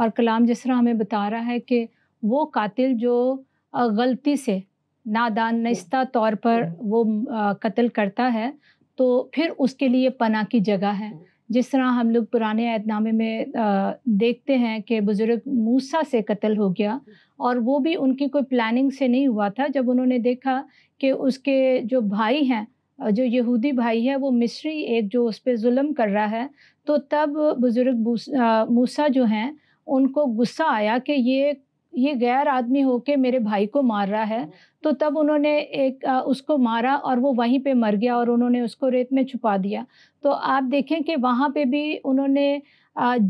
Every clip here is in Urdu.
اور کلام جس طرح ہمیں بتا رہا ہے کہ وہ قاتل جو غلطی سے نادانستہ طور پر وہ قتل کرتا ہے تو پھر اس کے لیے پناہ کی جگہ ہے. جس طرح ہم لوگ پرانے عہد نامے میں دیکھتے ہیں کہ بزرگ موسیٰ سے قتل ہو گیا اور وہ بھی ان کی کوئی پلاننگ سے نہیں ہوا تھا. جب انہوں نے دیکھا کہ اس کے جو بھائی ہیں, جو یہودی بھائی ہے, وہ مصری ایک جو اس پہ ظلم کر رہا ہے, تو تب بزرگ موسیٰ جو ہیں ان کو غصہ آیا کہ یہ غیر آدمی ہو کے میرے بھائی کو مار رہا ہے. تو تب انہوں نے اس کو مارا اور وہ وہیں پہ مر گیا اور انہوں نے اس کو ریت میں چھپا دیا. تو آپ دیکھیں کہ وہاں پہ بھی انہوں نے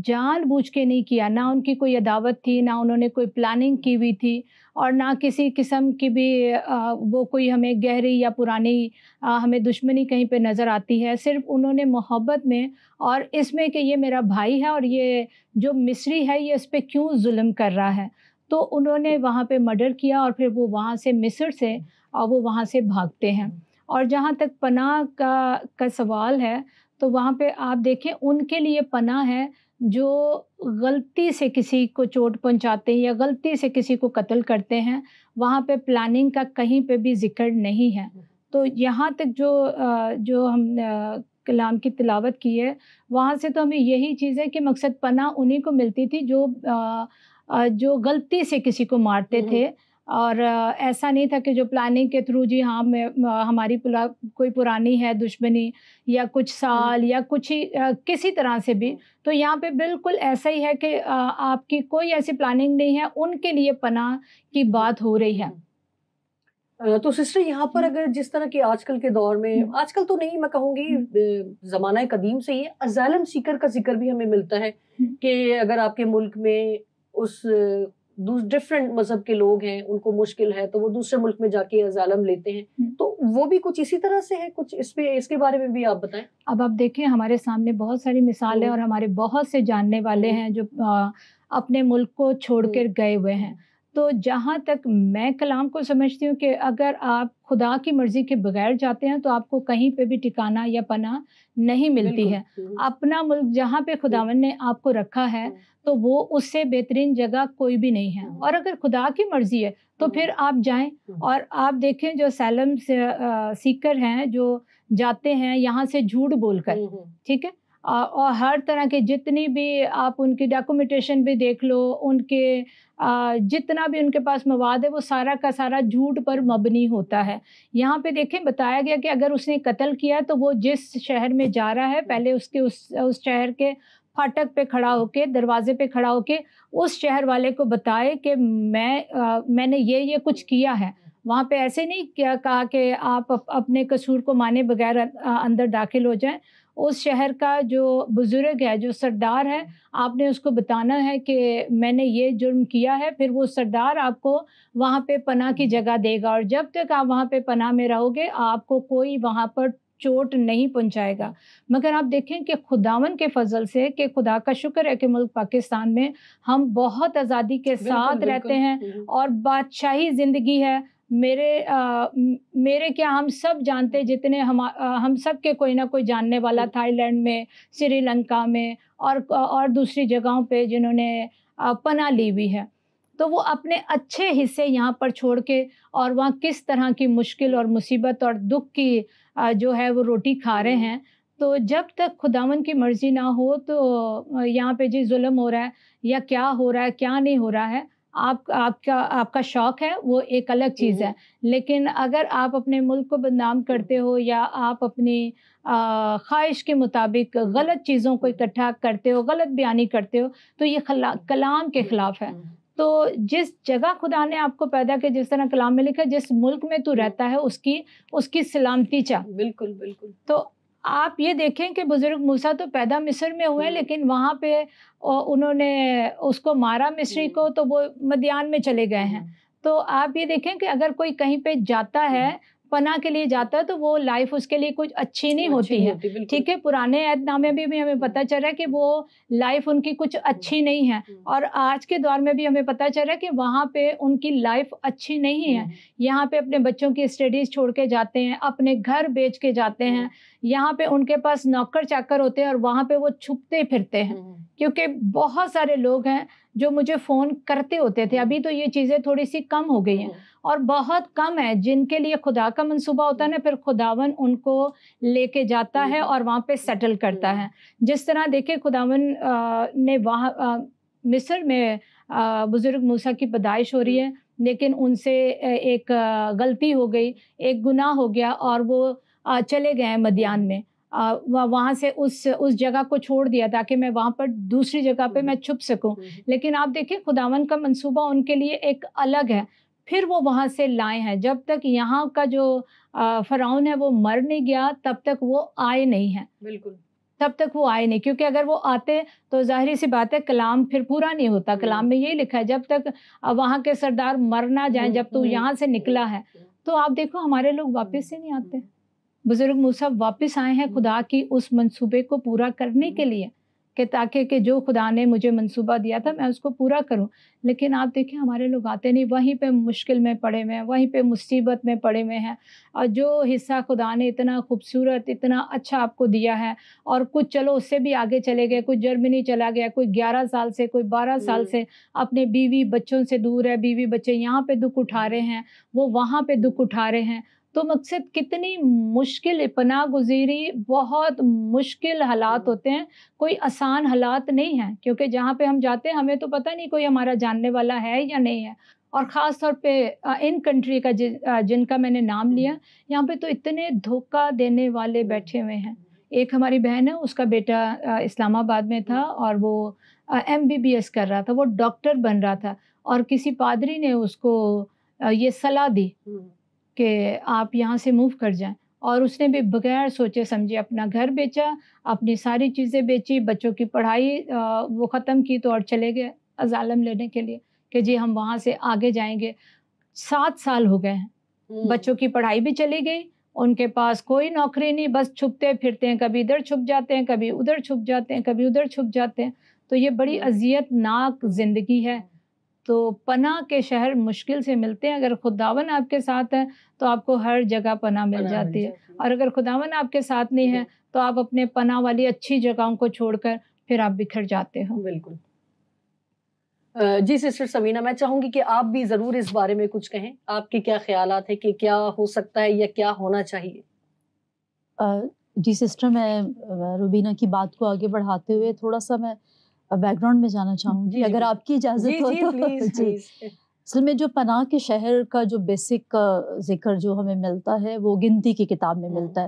جان بوجھ کے نہیں کیا, نہ ان کی کوئی عداوت تھی, نہ انہوں نے کوئی پلاننگ کی ہوئی تھی, اور نہ کسی قسم کی بھی وہ کوئی ہمیں گہری یا پرانی ہمیں دشمنی کہیں پہ نظر آتی ہے. صرف انہوں نے محبت میں اور اس میں کہ یہ میرا بھائی ہے اور یہ جو مصری ہے یہ اس پہ کیوں ظلم کر رہا ہے, تو انہوں نے وہاں پہ مرڈر کیا اور پھر وہ وہاں سے مصر سے وہ وہاں سے بھاگتے ہیں. اور جہاں تک پناہ کا سوال ہے تو وہاں پہ آپ دیکھیں ان کے لیے پناہ ہے جو غلطی سے کسی کو چوٹ پہنچاتے ہیں یا غلطی سے کسی کو قتل کرتے ہیں. وہاں پہ پلاننگ کا کہیں پہ بھی ذکر نہیں ہے. تو یہاں تک جو ہم کلام کی تلاوت کی ہے وہاں سے تو ہمیں یہی چیز ہے کہ مقصد پناہ انہی کو ملتی تھی جو غلطی سے کسی کو مارتے تھے, اور ایسا نہیں تھا کہ جو پلاننگ کے تھرو جی ہاں ہماری کوئی پرانی ہے دشمنی یا کچھ سال یا کچھ ہی کسی طرح سے بھی. تو یہاں پہ بالکل ایسا ہی ہے کہ آپ کی کوئی ایسی پلاننگ نہیں ہے, ان کے لیے پناہ کی بات ہو رہی ہے. تو سسٹر یہاں پر اگر جس طرح کہ آج کل کے دور میں, آج کل تو نہیں میں کہوں گی زمانہ قدیم سے ہی اسائلم سیکر کا ذکر بھی ہمیں ملتا ہے کہ اگر آپ کے ملک میں اس ڈفرینٹ مذہب کے لوگ ہیں, ان کو مشکل ہے تو وہ دوسرے ملک میں جا کے اسائلم لیتے ہیں, تو وہ بھی کچھ اسی طرح سے ہے. کچھ اس کے بارے میں بھی آپ بتائیں. اب آپ دیکھیں ہمارے سامنے بہت ساری مثالیں اور ہمارے بہت سے جاننے والے ہیں جو اپنے ملک کو چھوڑ کر گئے ہوئے ہیں. تو جہاں تک میں کلام کو سمجھتی ہوں کہ اگر آپ خدا کی مرضی کے بغیر جاتے ہیں تو آپ کو کہیں پہ بھی ٹھکانہ یا پناہ نہیں ملتی ہے. اپنا ملک جہاں پہ خداوند نے آپ کو رکھا ہے تو وہ اس سے بہترین جگہ کوئی بھی نہیں ہے. اور اگر خدا کی مرضی ہے تو پھر آپ جائیں. اور آپ دیکھیں جو اسائلم سیکر ہیں جو جاتے ہیں یہاں سے جھوٹ بول کر, ٹھیک ہے, اور ہر طرح کے جتنی بھی آپ ان کی ڈاکومنٹیشن بھی دیکھ لو, ان کے جتنا بھی ان کے پاس مواد ہے وہ سارا کا سارا جھوٹ پر مبنی ہوتا ہے. یہاں پہ دیکھیں بتایا گیا کہ اگر اس نے قتل کیا تو وہ جس شہر میں جا رہا ہے پہلے اس شہر کے پھاٹک پہ کھڑا ہو کے, دروازے پہ کھڑا ہو کے اس شہر والے کو بتائے کہ میں نے یہ کچھ کیا ہے. وہاں پہ ایسے نہیں کہا کہ آپ اپنے قصور کو مانے بغیر اندر داخل ہو جائیں. اس شہر کا جو بزرگ ہے, جو سردار ہے, آپ نے اس کو بتانا ہے کہ میں نے یہ جرم کیا ہے. پھر وہ سردار آپ کو وہاں پہ پناہ کی جگہ دے گا, اور جب تک آپ وہاں پہ پناہ میں رہو گے آپ کو کوئی وہاں پر چوٹ نہیں پہنچائے گا. مگر آپ دیکھیں کہ خداوند کے فضل سے, کہ خدا کا شکر ہے کہ ملک پاکستان میں ہم بہت آزادی کے ساتھ رہتے ہیں اور بادشاہی زندگی ہے. میرے کیا ہم سب جانتے, جتنے ہم سب کے کوئی نہ کوئی جاننے والا تھائی لینڈ میں, سری لنکا میں اور دوسری جگہوں پہ جنہوں نے پناہ لی ہوئی ہے. تو وہ اپنے اچھے حصے یہاں پر چھوڑ کے اور وہاں کس طرح کی مشکل اور مصیبت اور دکھ کی جو ہے وہ روٹی کھا رہے ہیں. تو جب تک خداوند کی مرضی نہ ہو تو یہاں پہ جی ظلم ہو رہا ہے یا کیا ہو رہا ہے کیا نہیں ہو رہا ہے, آپ کا شوق ہے وہ ایک الگ چیز ہے. لیکن اگر آپ اپنے ملک کو بدنام کرتے ہو یا آپ اپنی خواہش کے مطابق غلط چیزوں کو اکٹھا کرتے ہو, غلط بیانی کرتے ہو, تو یہ کلام کے خلاف ہے. تو جس جگہ خدا نے آپ کو پیدا کیا, جس طرح کلام میں لکھا, جس ملک میں تو رہتا ہے اس کی سلامتی چاہ. بالکل بالکل. تو آپ یہ دیکھیں کہ بزرگ موسیٰ تو پیدا مصر میں ہوئے, لیکن وہاں پہ انہوں نے اس کو مارا مصری کو, تو وہ مدیان میں چلے گئے ہیں. تو آپ یہ دیکھیں کہ اگر کوئی کہیں پہ جاتا ہے, پناہ کے لیے جاتا ہے, تو وہ لائف اس کے لیے کچھ اچھی نہیں ہوتی ہے. ٹھیک ہے, پرانے عہد نامے میں بھی ہمیں پتہ چل رہا ہے کہ وہ لائف ان کی کچھ اچھی نہیں ہے, اور آج کے دور میں بھی ہمیں پتہ چل رہا ہے کہ وہاں پہ ان کی لائف اچھی نہیں ہے. یہاں پہ اپنے بچوں کی اسٹڈیز چھوڑ کے جاتے ہیں, اپنے گھر بیچ کے جاتے ہیں, یہاں پہ ان کے پاس نوکر چاکر ہوتے ہیں اور وہاں پہ وہ چھپتے پھرتے ہیں, کیونکہ بہت سارے لوگ ہیں جو مجھے فون کرتے ہوتے تھے. ابھی تو یہ چیزیں تھوڑی سی کم ہو گئی ہیں اور بہت کم ہے جن کے لیے خدا کا منصوبہ ہوتا ہے نا, پھر خداون ان کو لے کے جاتا ہے اور وہاں پہ سیٹل کرتا ہے. جس طرح دیکھیں خداون نے وہاں مصر میں بزرگ موسیٰ کی پیدائش ہو رہی ہے, لیکن ان سے ایک غلطی ہو گئی, ایک گناہ ہو گیا اور وہ چلے گئے مدیان میں. وہاں سے اس جگہ کو چھوڑ دیا تاکہ میں وہاں پر دوسری جگہ پہ میں چھپ سکوں. لیکن آپ دیکھیں خداون کا منصوبہ ان کے لیے ایک الگ ہے. پھر وہ وہاں سے لائے ہیں. جب تک یہاں کا جو فرعون ہے وہ مر نہیں گیا تب تک وہ آئے نہیں ہیں. بالکل تب تک وہ آئے نہیں, کیونکہ اگر وہ آتے تو ظاہری سی بات ہے کلام پھر پورا نہیں ہوتا. کلام میں یہی لکھا ہے جب تک وہاں کے سردار مر نہ جائیں, جب تو یہاں سے نکلا ہے. تو آپ دیکھو ہمارے لوگ واپس ہی نہیں آتے. بزرگ موسیٰ واپس آئے ہیں خدا کی اس منصوبے کو پورا کرنے کے لیے, کہ تاکہ کہ جو خدا نے مجھے منصوبہ دیا تھا میں اس کو پورا کروں. لیکن آپ دیکھیں ہمارے لوگ آتے نہیں, وہیں پہ مشکل میں پڑے ہوئے ہیں, وہیں پہ مصیبت میں پڑے ہوئے ہیں. اور جو حصہ خدا نے اتنا خوبصورت اتنا اچھا آپ کو دیا ہے, اور کچھ چلو اس سے بھی آگے چلے گئے, کوئی جرمنی چلا گیا, کوئی 11 سال سے, کوئی 12 سال سے اپنے بیوی بچوں سے دور ہے, بیوی بچے یہاں پہ دکھ اٹھا رہے ہیں, وہ وہاں پہ دکھ اٹھا رہے ہیں. تو مقصد کتنی مشکل پناہ گزیری, بہت مشکل حالات ہوتے ہیں, کوئی آسان حالات نہیں ہیں. کیونکہ جہاں پہ ہم جاتے ہیں ہمیں تو پتہ نہیں کوئی ہمارا جاننے والا ہے یا نہیں ہے. اور خاص طور پہ ان کنٹری کا جن کا میں نے نام لیا, یہاں پہ تو اتنے دھوکہ دینے والے بیٹھے ہوئے ہیں. ایک ہماری بہن ہے, اس کا بیٹا اسلام آباد میں تھا اور وہ MBBS کر رہا تھا, وہ ڈاکٹر بن رہا تھا, اور کسی پادری نے اس کو یہ صلاح دی کہ آپ یہاں سے موو کر جائیں. اور اس نے بھی بغیر سوچے سمجھے اپنا گھر بیچا, اپنی ساری چیزیں بیچی, بچوں کی پڑھائی وہ ختم کی تو اور چلے گئے ازالم لینے کے لیے کہ جی ہم وہاں سے آگے جائیں گے. 7 سال ہو گئے ہیں, بچوں کی پڑھائی بھی چلی گئی, ان کے پاس کوئی نوکری نہیں, بس چھپتے پھرتے ہیں, کبھی ادھر چھپ جاتے ہیں, کبھی ادھر چھپ جاتے ہیں, کبھی ادھر چھپ جاتے ہیں. تو یہ بڑی اذیت ناک زندگی ہے. تو پناہ کے شہر مشکل سے ملتے ہیں. اگر خداون آپ کے ساتھ ہے تو آپ کو ہر جگہ پناہ مل جاتی ہے, اور اگر خداون آپ کے ساتھ نہیں ہے تو آپ اپنے پناہ والی اچھی جگہوں کو چھوڑ کر پھر آپ بکھر جاتے ہو. بالکل. جی سسٹر سمینہ, میں چاہوں گی کہ آپ بھی ضرور اس بارے میں کچھ کہیں. آپ کے کیا خیالات ہیں کہ کیا ہو سکتا ہے یا کیا ہونا چاہیے؟ جی سسٹر, میں روبینہ کی بات کو آگے بڑھاتے ہوئے تھوڑا سا میں بیک گراؤنڈ میں جانا چاہوں گی, اگر آپ کی اجازت ہو تو. جی اصل میں جو پناہ کے شہر کا جو بیسک ذکر جو ہمیں ملتا ہے وہ گنتی کی کتاب میں ملتا ہے.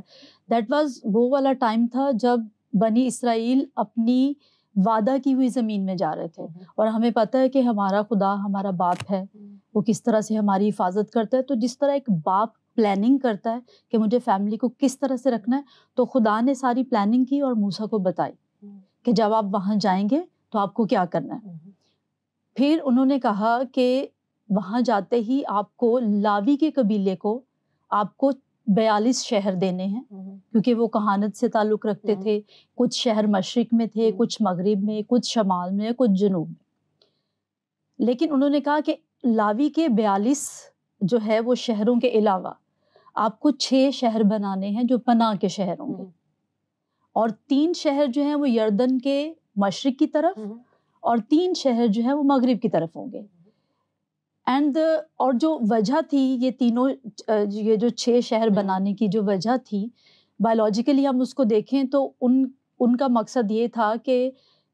دیٹ واز وہ والا ٹائم تھا جب بنی اسرائیل اپنی وعدہ کی ہوئی زمین میں جا رہے تھے, اور ہمیں پتہ ہے کہ ہمارا خدا ہمارا باپ ہے, وہ کس طرح سے ہماری حفاظت کرتا ہے. تو جس طرح ایک باپ پلاننگ کرتا ہے کہ مجھے فیملی کو کس طرح سے رکھنا ہے, تو خدا نے ساری پلاننگ کی اور موسیٰ کو بتائی کہ جب آپ وہاں جائیں گے تو آپ کو کیا کرنا ہے. پھر انہوں نے کہا کہ وہاں جاتے ہی آپ کو لاوی کے قبیلے کو آپ کو 42 شہر دینے ہیں, کیونکہ وہ کہانت سے تعلق رکھتے تھے. کچھ شہر مشرق میں تھے, کچھ مغرب میں, کچھ شمال میں, کچھ جنوب میں. لیکن انہوں نے کہا کہ لاوی کے 42 جو ہے وہ شہروں کے علاوہ آپ کو 6 شہر بنانے ہیں جو پناہ کے شہر ہوں گے, اور 3 شہر جو ہیں وہ یردن کے مشرق کی طرف, اور 3 شہر جو ہیں وہ مغرب کی طرف ہوں گے. اینڈ اور جو وجہ تھی یہ تینوں یہ جو 6 شہر بنانے کی جو وجہ تھی, بایولوجیکلی ہم اس کو دیکھیں تو ان کا مقصد یہ تھا کہ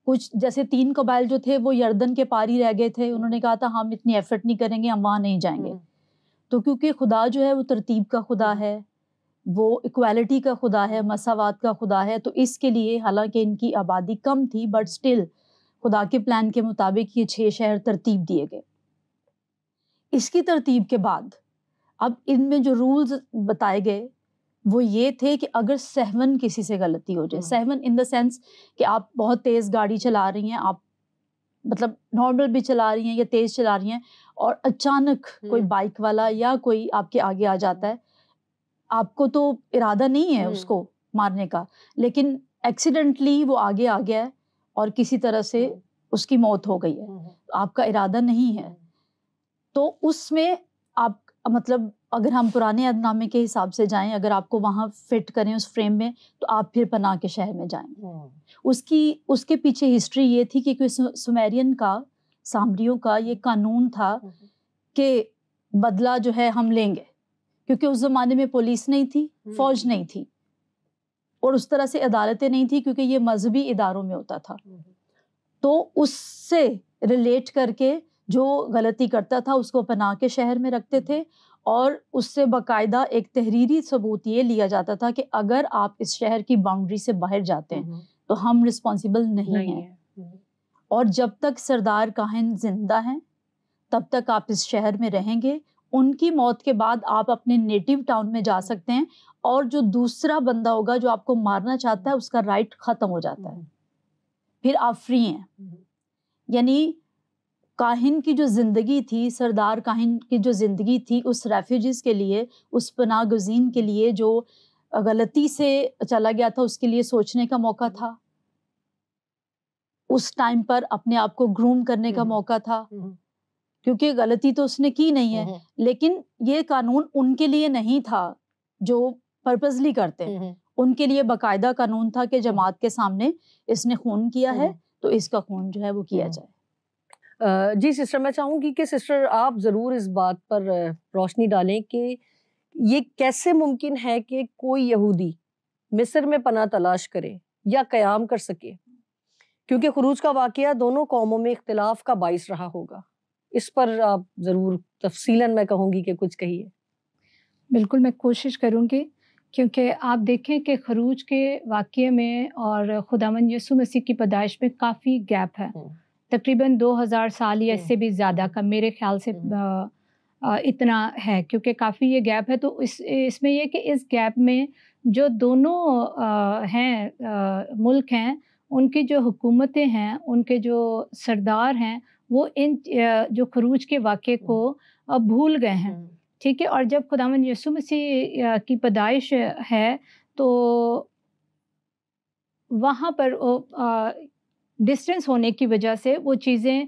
کچھ جیسے 3 قبائل جو تھے وہ یردن کے پار ہی رہ گئے تھے, انہوں نے کہا تھا ہم اتنی ایفرٹ نہیں کریں گے, ہم وہاں نہیں جائیں گے. تو کیونکہ خدا جو ہے وہ ترتیب کا خدا ہے, وہ ایکویلٹی کا خدا ہے, مساوات کا خدا ہے, تو اس کے لیے حالانکہ ان کی آبادی کم تھی بٹ سٹل خدا کے پلان کے مطابق یہ 6 شہر ترتیب دیے گئے. اس کی ترتیب کے بعد اب ان میں جو رولز بتائے گئے وہ یہ تھے کہ اگر سہون کسی سے غلطی ہو جائے, سہون ان دا سینس کہ آپ بہت تیز گاڑی چلا رہی ہیں, آپ مطلب نارمل بھی چلا رہی ہیں یا تیز چلا رہی ہیں, اور اچانک کوئی بائک والا یا کوئی آپ کے آگے آ جاتا ہے, آپ کو تو ارادہ نہیں ہے اس کو مارنے کا, لیکن ایکسیڈنٹلی وہ آگے آ گیا ہے اور کسی طرح سے اس کی موت ہو گئی ہے, آپ کا ارادہ نہیں ہے. تو اس میں آپ مطلب اگر ہم پرانے عہد نامے کے حساب سے جائیں, اگر آپ کو وہاں فٹ کریں اس فریم میں, تو آپ پھر پناہ کے شہر میں جائیں. اس کے پیچھے ہسٹری یہ تھی کہ سومیرین کا سامریوں کا یہ قانون تھا کہ بدلہ جو ہے ہم لیں گے، کیونکہ اس زمانے میں پولیس نہیں تھی، فوج نہیں تھی، اور اس طرح سے عدالتیں نہیں تھی، کیونکہ یہ مذہبی اداروں میں ہوتا تھا. تو اس سے ریلیٹ کر کے جو غلطی کرتا تھا اس کو پناہ کے شہر میں رکھتے تھے، اور اس سے باقاعدہ ایک تحریری ثبوت یہ لیا جاتا تھا کہ اگر آپ اس شہر کی باؤنڈری سے باہر جاتے ہیں تو ہم رسپانسیبل نہیں ہیں، اور جب تک سردار کاہن زندہ ہیں تب تک آپ اس شہر میں رہیں گے. ان کی موت کے بعد آپ اپنے نیٹو ٹاؤن میں جا سکتے ہیں، اور جو دوسرا بندہ ہوگا جو آپ کو مارنا چاہتا ہے اس کا رائٹ ختم ہو جاتا ہے، پھر آپ فری ہیں. یعنی کاہن کی جو زندگی تھی، سردار کاہن کی جو زندگی تھی، اس ریفیوجیز کے لیے، اس پناہ گزین کے لیے جو غلطی سے چلا گیا تھا، اس کے لیے سوچنے کا موقع تھا، اس ٹائم پر اپنے آپ کو گروم کرنے کا موقع تھا، کیونکہ غلطی تو اس نے کی نہیں ہے. لیکن یہ قانون ان کے لیے نہیں تھا جو پرپزلی کرتے ہیں، ان کے لیے باقاعدہ قانون تھا کہ جماعت کے سامنے اس نے خون کیا ہے تو اس کا خون جو ہے وہ کیا جائے. جی سسٹر، میں چاہوں گی کہ سسٹر آپ ضرور اس بات پر روشنی ڈالیں کہ یہ کیسے ممکن ہے کہ کوئی یہودی مصر میں پناہ تلاش کرے یا قیام کر سکے، کیونکہ خروج کا واقعہ دونوں قوموں میں اختلاف کا باعث رہا ہوگا. اس پر آپ ضرور تفصیلاً میں کہوں گی کہ کچھ کہیے. بالکل میں کوشش کروں گی، کیونکہ آپ دیکھیں کہ خروج کے واقعے میں اور خداوند یسوع مسیح کی پیدائش میں کافی گیپ ہے، تقریباً 2000 سال یا اس سے بھی زیادہ کا میرے خیال سے اتنا ہے، کیونکہ کافی یہ گیپ ہے. تو اس میں یہ کہ اس گیپ میں جو دونوں ہیں ملک ہیں، ان کی جو حکومتیں ہیں، ان کے جو سردار ہیں، وہ ان جو خروج کے واقعے کو بھول گئے ہیں. ٹھیک ہے، اور جب خداوند یسوع مسیح کی پیدائش ہے تو وہاں پر ڈسٹینس ہونے کی وجہ سے وہ چیزیں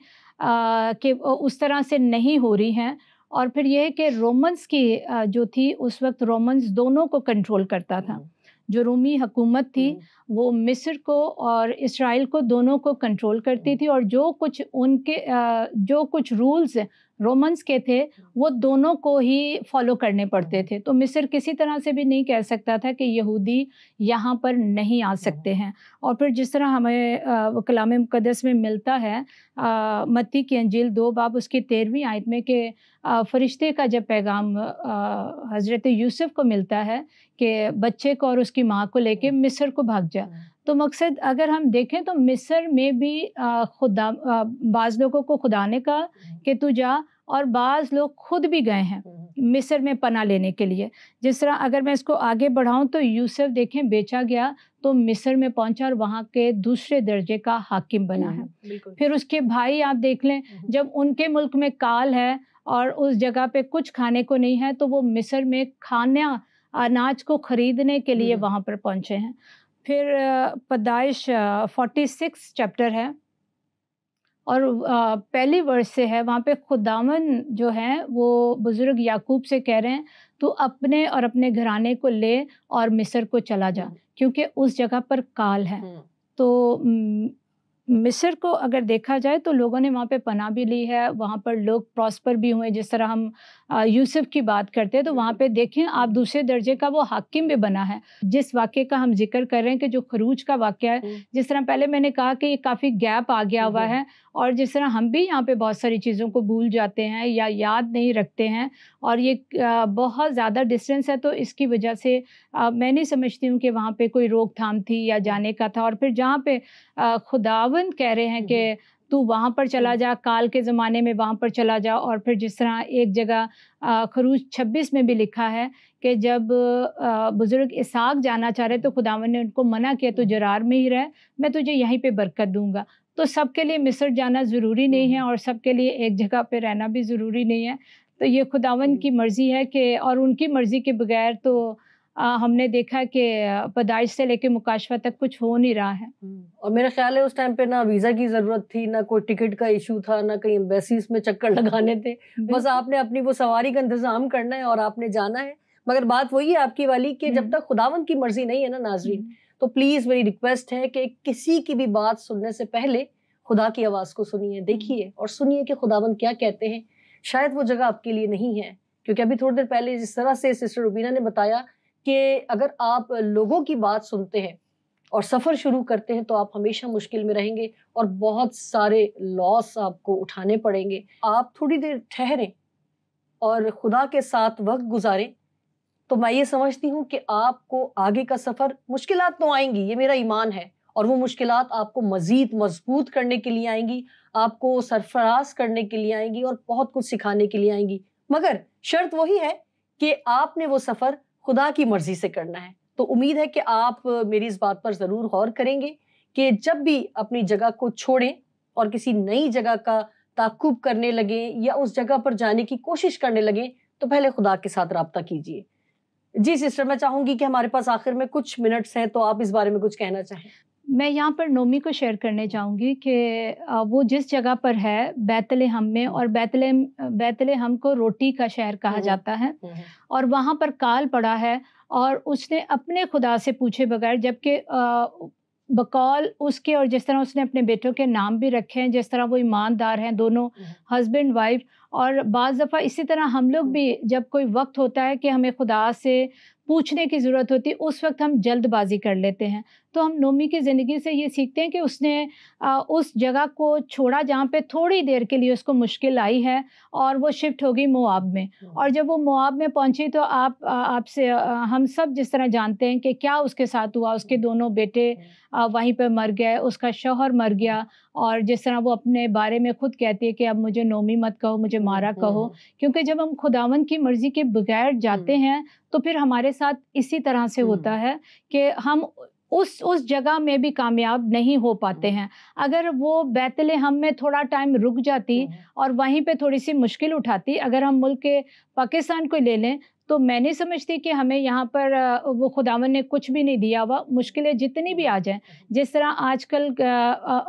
کہ اس طرح سے نہیں ہو رہی ہیں. اور پھر یہ ہے کہ رومنز کی جو تھی اس وقت، رومنز دونوں کو کنٹرول کرتا تھا. جو رومی حکومت تھی وہ مصر کو اور اسرائیل کو دونوں کو کنٹرول کرتی تھی، اور جو کچھ ان کے جو کچھ رولز رومنز کے تھے وہ دونوں کو ہی فالو کرنے پڑتے تھے. تو مصر کسی طرح سے بھی نہیں کہہ سکتا تھا کہ یہودی یہاں پر نہیں آ سکتے ہیں. اور پھر جس طرح ہمیں کلام مقدس میں ملتا ہے، متی کی انجیل 2 باب اس کی 13ویں آیت میں، کہ فرشتے کا جب پیغام حضرت یوسف کو ملتا ہے کہ بچے کو اور اس کی ماں کو لے کے مصر کو بھاگ جا. تو مقصد اگر ہم دیکھیں تو مصر میں بھی خدا بعض لوگوں کو خدا نے کہا کہ تو جا، اور بعض لوگ خود بھی گئے ہیں مصر میں پناہ لینے کے لیے. جس طرح اگر میں اس کو آگے بڑھاؤں تو یوسف دیکھیں بیچا گیا تو مصر میں پہنچا اور وہاں کے دوسرے درجے کا حاکم بنا ہے. پھر اس کے بھائی آپ دیکھ لیں، جب ان کے ملک میں کال ہے اور اس جگہ پہ کچھ کھانے کو نہیں ہے تو وہ مصر میں کھانا اناج کو خریدنے کے لیے وہاں پر پہنچے ہیں. پھر پیدائش 46 چیپٹر ہے اور پہلی ورس سے ہے، وہاں پہ خداوند جو ہیں وہ بزرگ یعقوب سے کہہ رہے ہیں تو اپنے اور اپنے گھرانے کو لے اور مصر کو چلا جا، کیونکہ اس جگہ پر کال ہے. تو مصر کو اگر دیکھا جائے تو لوگوں نے وہاں پہ پناہ بھی لی ہے، وہاں پر لوگ پراسپر بھی ہوئے. جس طرح ہم یوسف کی بات کرتے ہیں تو وہاں پہ دیکھیں آپ دوسرے درجے کا وہ حاکم بھی بنا ہے. جس واقعے کا ہم ذکر کر رہے ہیں کہ جو خروج کا واقعہ ہے، جس طرح پہلے میں نے کہا کہ یہ کافی گیپ آ گیا ہوا ہے، اور جس طرح ہم بھی یہاں پہ بہت ساری چیزوں کو بھول جاتے ہیں یا یاد نہیں رکھتے ہیں، اور یہ بہت زیادہ ڈسٹینس ہے، تو اس کی وجہ سے میں نہیں سمجھتی ہوں کہ وہاں پہ کوئی روک تھام تھی یا جانے کا تھا. اور پھر جہاں پہ خداوند کہہ رہے ہیں کہ تو وہاں پر چلا جا، کال کے زمانے میں وہاں پر چلا جا. اور پھر جس طرح ایک جگہ خروج 26 میں بھی لکھا ہے کہ جب بزرگ اسحاق جانا چاہ رہے تو خداوند نے ان کو منع کیا تو جرار میں ہی رہ، میں تجھے یہیں پہ برکت دوں گا. تو سب کے لیے مصر جانا ضروری نہیں ہے اور سب کے لیے ایک جگہ پہ رہنا بھی ضروری نہیں ہے. تو یہ خداوند کی مرضی ہے کہ، اور ان کی مرضی کے بغیر تو ہم نے دیکھا کہ پیدائش سے لے کے مکاشفہ تک کچھ ہو نہیں رہا ہے. اور میرا خیال ہے اس ٹائم پہ نہ ویزا کی ضرورت تھی، نہ کوئی ٹکٹ کا ایشو تھا، نہ کہیں ایمبیسیز میں چکر لگانے تھے. بس آپ نے اپنی وہ سواری کا انتظام کرنا ہے اور آپ نے جانا ہے. مگر بات وہی ہے آپ کی والی کہ جب تک خداوند کی مرضی نہیں ہے نا ناظرین، تو پلیز میری ریکویسٹ ہے کہ کسی کی بھی بات سننے سے پہلے خدا کی آواز کو سنیے, دیکھیے اور سنیے کہ خداوند کیا کہتے ہیں. شاید وہ جگہ آپ کے لیے نہیں ہے, کیونکہ ابھی تھوڑی دیر پہلے جس طرح سے سسٹر روبینہ نے بتایا کہ اگر آپ لوگوں کی بات سنتے ہیں اور سفر شروع کرتے ہیں تو آپ ہمیشہ مشکل میں رہیں گے اور بہت سارے لاس آپ کو اٹھانے پڑیں گے. آپ تھوڑی دیر ٹھہریں اور خدا کے ساتھ وقت گزاریں, تو میں یہ سمجھتی ہوں کہ آپ کو آگے کا سفر, مشکلات تو آئیں گی, یہ میرا ایمان ہے, اور وہ مشکلات آپ کو مزید مضبوط کرنے کے لیے آئیں گی, آپ کو سرفراز کرنے کے لیے آئیں گی اور بہت کچھ سکھانے کے لیے آئیں گی. مگر شرط وہی ہے کہ آپ نے وہ سفر خدا کی مرضی سے کرنا ہے. تو امید ہے کہ آپ میری اس بات پر ضرور غور کریں گے کہ جب بھی اپنی جگہ کو چھوڑیں اور کسی نئی جگہ کا تعاقب کرنے لگیں یا اس جگہ پر جانے کی کوشش کرنے لگیں تو پہلے خدا کے ساتھ رابطہ کیجیے. جی سسٹر, میں چاہوں گی کہ ہمارے پاس آخر میں کچھ منٹس ہیں, تو آپ اس بارے میں کچھ کہنا چاہیں. میں یہاں پر نومی کو شیئر کرنے چاہوں گی کہ وہ جس جگہ پر ہے بیت لحم میں, اور بیت لحم کو روٹی کا شہر کہا جاتا ہے, اور وہاں پر کال پڑا ہے اور اس نے اپنے خدا سے پوچھے بغیر, جبکہ بقول اس کے, اور جس طرح اس نے اپنے بیٹوں کے نام بھی رکھے ہیں, جس طرح وہ ایماندار ہیں دونوں ہسبینڈ وائف. اور بعض دفعہ اسی طرح ہم لوگ بھی جب کوئی وقت ہوتا ہے کہ ہمیں خدا سے پوچھنے کی ضرورت ہوتی ہے, اس وقت ہم جلد بازی کر لیتے ہیں. تو ہم نومی کی زندگی سے یہ سیکھتے ہیں کہ اس نے اس جگہ کو چھوڑا جہاں پہ تھوڑی دیر کے لیے اس کو مشکل آئی ہے, اور وہ شفٹ ہو گئی مواب میں. اور جب وہ مواب میں پہنچی تو آپ سے ہم سب جس طرح جانتے ہیں کہ کیا اس کے ساتھ ہوا. اس کے دونوں بیٹے وہیں پہ مر گئے, اس کا شوہر مر گیا, اور جس طرح وہ اپنے بارے میں خود کہتی ہے کہ اب مجھے نومی مت کہو, مجھے مارا کہو, کیونکہ جب ہم خداوند کی مرضی کے بغیر جاتے ہیں تو پھر ہمارے ساتھ اسی طرح سے ہوتا ہے کہ ہم اس جگہ میں بھی کامیاب نہیں ہو پاتے ہیں. اگر وہ بیت لحم میں تھوڑا ٹائم رک جاتی اور وہیں پہ تھوڑی سی مشکل اٹھاتی, اگر ہم ملک پاکستان کو لے لیں تو میں نہیں سمجھتی کہ ہمیں یہاں پر وہ خداوند نے کچھ بھی نہیں دیا ہوا. مشکلیں جتنی بھی آ جائیں, جس طرح آج کل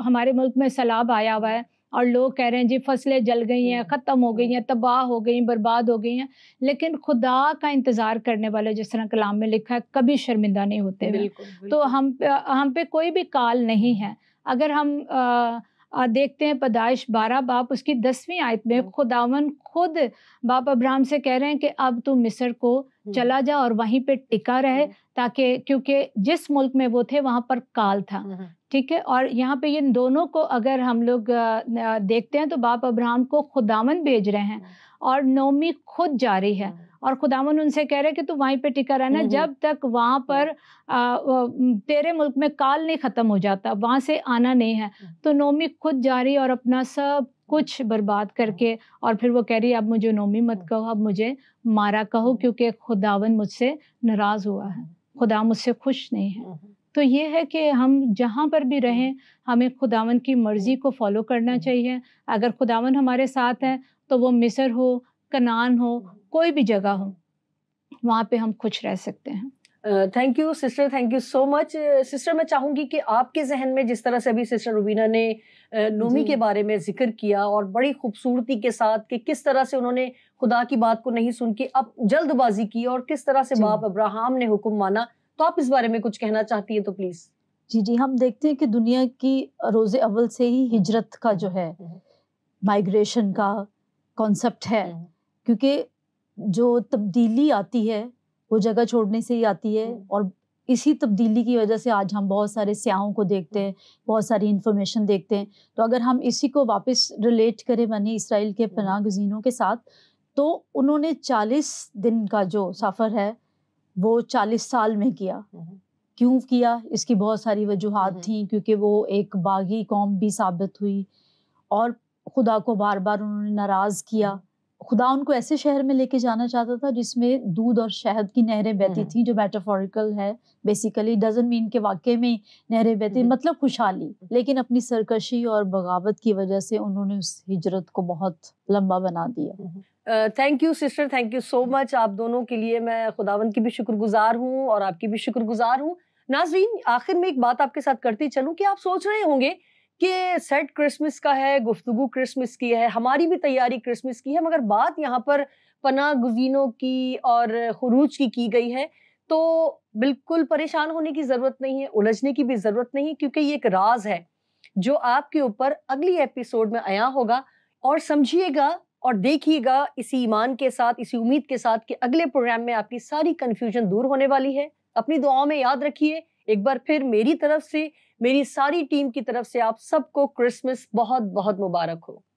ہمارے ملک میں سیلاب آیا ہوا ہے اور لوگ کہہ رہے ہیں جی فصلیں جل گئی ہیں, ختم ہو گئی ہیں, تباہ ہو گئی ہیں, برباد ہو گئی ہیں, لیکن خدا کا انتظار کرنے والے, جس طرح کلام میں لکھا ہے, کبھی شرمندہ نہیں ہوتے ہوئے. تو ہم پہ کوئی بھی کال نہیں ہے. اگر ہم دیکھتے ہیں پیدائش 12 باب اس کی 10ویں آیت میں خداوند خود باپ ابراہیم سے کہہ رہے ہیں کہ اب تو مصر کو چلا جا اور وہیں پہ ٹکا رہے, تاکہ کیونکہ جس ملک میں وہ تھے وہاں پر کال تھا. ٹھیک ہے, اور یہاں پہ ان دونوں کو اگر ہم لوگ دیکھتے ہیں تو باپ ابراہیم کو خداوند بھیج رہے ہیں اور نومی خود جا رہی ہے, اور خداوند ان سے کہہ رہے کہ تو وہیں پہ ٹکا رہنا جب تک وہاں پر تیرے ملک میں کال نہیں ختم ہو جاتا, وہاں سے آنا نہیں ہے. تو نومی خود جا رہی اور اپنا سب کچھ برباد کر کے, اور پھر وہ کہہ رہی اب مجھے نومی مت کہو, اب مجھے مارا کہو, کیونکہ خداوند مجھ سے ناراض ہوا ہے, خدا مجھ سے خوش نہیں ہے. تو یہ ہے کہ ہم جہاں پر بھی رہیں ہمیں خداوند کی مرضی کو فالو کرنا چاہیے. اگر خداوند ہمارے ساتھ ہے تو وہ مصر ہو, کنعان ہو, کوئی بھی جگہ ہو, وہاں پہ ہم خوش رہ سکتے ہیں. Thank you sister, thank you so much. Sister میں چاہوں گی کہ آپ کے ذہن میں جس طرح سے ابھی سسٹر روبینہ نے نومی کے بارے میں ذکر کیا اور بڑی خوبصورتی کے ساتھ کہ کس طرح سے انہوں نے خدا کی بات کو نہیں سن کے اب جلد بازی کی اور کس طرح سے باپ ابراہیم نے حکم مانا, تو آپ اس بارے میں کچھ کہنا چاہتی ہیں تو پلیز. جی, ہم دیکھتے ہیں کہ دنیا کی روز اول سے ہی ہجرت کا جو ہے, مائگریشن کا کانسیپٹ ہے, کیونکہ جو تبدیلی آتی ہے وہ جگہ چھوڑنے سے ہی آتی ہے. اور اسی تبدیلی کی وجہ سے آج ہم بہت سارے سیاحوں کو دیکھتے ہیں, بہت ساری انفارمیشن دیکھتے ہیں. تو اگر ہم اسی کو واپس ریلیٹ کریں بنی اسرائیل کے پناہ گزینوں کے ساتھ, تو انہوں نے 40 دن کا جو سفر ہے وہ 40 سال میں کیا. کیوں کیا؟ اس کی بہت ساری وجوہات تھیں, کیونکہ وہ ایک باغی قوم بھی ثابت ہوئی اور خدا کو بار بار انہوں نے ناراض کیا. خدا ان کو ایسے شہر میں لے کے جانا چاہتا تھا جس میں دودھ اور شہد کی نہریں بہتی تھیں, جو میٹافوریکل ہے بیسیکلی, ڈزنٹ مین کہ واقعے میں نہریں بہتی, مطلب خوشحالی. لیکن اپنی سرکشی اور بغاوت کی وجہ سے انہوں نے اس ہجرت کو بہت لمبا بنا دیا. Thank you sister, thank you so much. آپ دونوں کے لیے میں خداوند کی بھی شکر گزار ہوں اور آپ کی بھی شکر گزار ہوں. ناظرین, آخر میں ایک بات آپ کے ساتھ کرتی چلوں کہ آپ سوچ رہے ہوں گے کہ سیٹ کرسمس کا ہے, گفتگو کرسمس کی ہے, ہماری بھی تیاری کرسمس کی ہے, مگر بات یہاں پر پناہ گزینوں کی اور خروج کی گئی ہے. تو بالکل پریشان ہونے کی ضرورت نہیں ہے, الجھنے کی بھی ضرورت نہیں, کیونکہ یہ ایک راز ہے. جو آپ کے اوپر اگلی ایپیسوڈ میں آیا ہوگا. اور سمجھیے گا اور دیکھیے گا اسی ایمان کے ساتھ, اسی امید کے ساتھ کہ اگلے پروگرام میں آپ کی ساری کنفیوژن دور ہونے والی ہے. اپنی دعاؤں میں یاد رکھیے. ایک بار پھر میری طرف سے, میری ساری ٹیم کی طرف سے آپ سب کو کرسمس بہت بہت مبارک ہو.